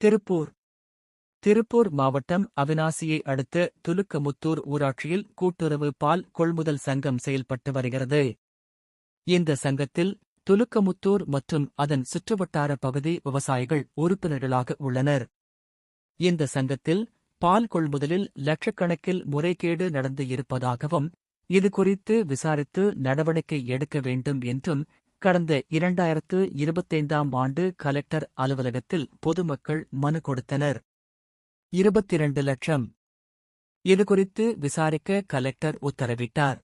திருப்பூர் திருப்பூர் மாவட்டம் அவிநாசியை அடுத்த துலுக்கமுத்தூர் ஊராட்சியில் கூட்டுறவு பால் கொள்முதல் சங்கம் செயல்பட்டு வருகிறது. இந்த சங்கத்தில் துலுக்கமுத்தூர் மற்றும் அதன் சுற்றுவட்டார பகுதி விவசாயிகள் உறுப்பினர்களாக உள்ளனர். இந்த சங்கத்தில் பால் கொள்முதலில் லட்சக்கணக்கில் முறைகேடு நடந்து இருப்பதாகவும், இதுகுறித்து விசாரித்து நடவடிக்கை எடுக்க வேண்டும் என்றும் கடந்த 2025ஆம் ஆண்டு கலெக்டர் அலுவலகத்தில் பொதுமக்கள் மனு கொடுத்தனர். 22 லட்சம். இதுகுறித்து விசாரிக்க கலெக்டர் உத்தரவிட்டார்.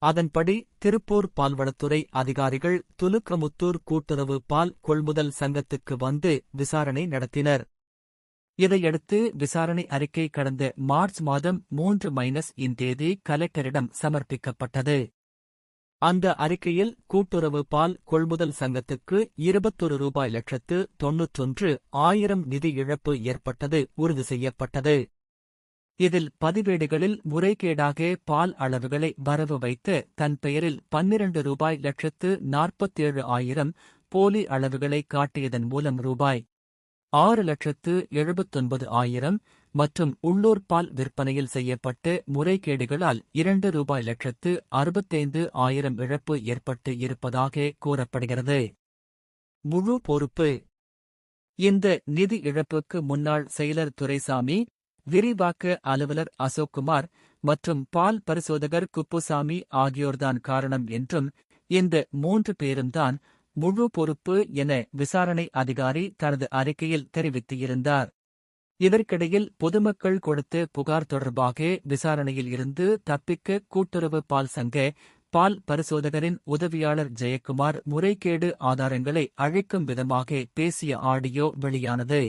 அதன்படி திருப்பூர் பால்வளத்துறை அதிகாரிகள் துலுக்கமுத்தூர் கூட்டுறவு பால் கொள்முதல் சங்கத்துக்கு வந்து விசாரணை நடத்தினர். இதையடுத்து விசாரணை அறிக்கை கடந்த மார்ச் மாதம் 3 தேதி கலெக்டரிடம் சமர்ப்பிக்கப்பட்டது. அந்த அறிக்கையில் கூட்டுறவு பால் கொள்முதல் சங்கத்துக்கு ரூ. 21,91,000 நிதி இழப்பு ஏற்பட்டது உறுதி செய்யப்பட்டது. இதில் பதிவேடுகளில் முறைகேடாக பால் அளவுகளை வரவு வைத்து தன் பெயரில் ரூ. 12,47,000 போலி அளவுகளை காட்டியதன் மூலம் ரூபாய் 6,79,000 மற்றும் உள்ளூர் பால் விற்பனையில் செய்யப்பட்ட முறைகேடுகளால் ரூ. 2,65,000 இழப்பு ஏற்பட்டு இருப்பதாக கூறப்படுகிறது. முழு பொறுப்பு. இந்த நிதி இழப்புக்கு முன்னாள் செயலர் துரைசாமி, விரிவாக்க அலுவலர் அசோக்குமார் மற்றும் பால் பரிசோதகர் குப்புசாமி ஆகியோர்தான் காரணம் என்றும், இந்த 3 பேரும்தான் முழு பொறுப்பு என விசாரணை அதிகாரி தனது அறிக்கையில் தெரிவித்திருந்தார். இதற்கிடையில் பொதுமக்கள் கொடுத்த புகார் தொடர்பாக விசாரணையில் இருந்து தப்பிக்க கூட்டுறவு பால் சங்க பால் பரிசோதகரின் உதவியாளர் ஜெயக்குமார் முறைகேடு ஆதாரங்களை அழிக்கும் விதமாக பேசிய ஆடியோ வெளியானது.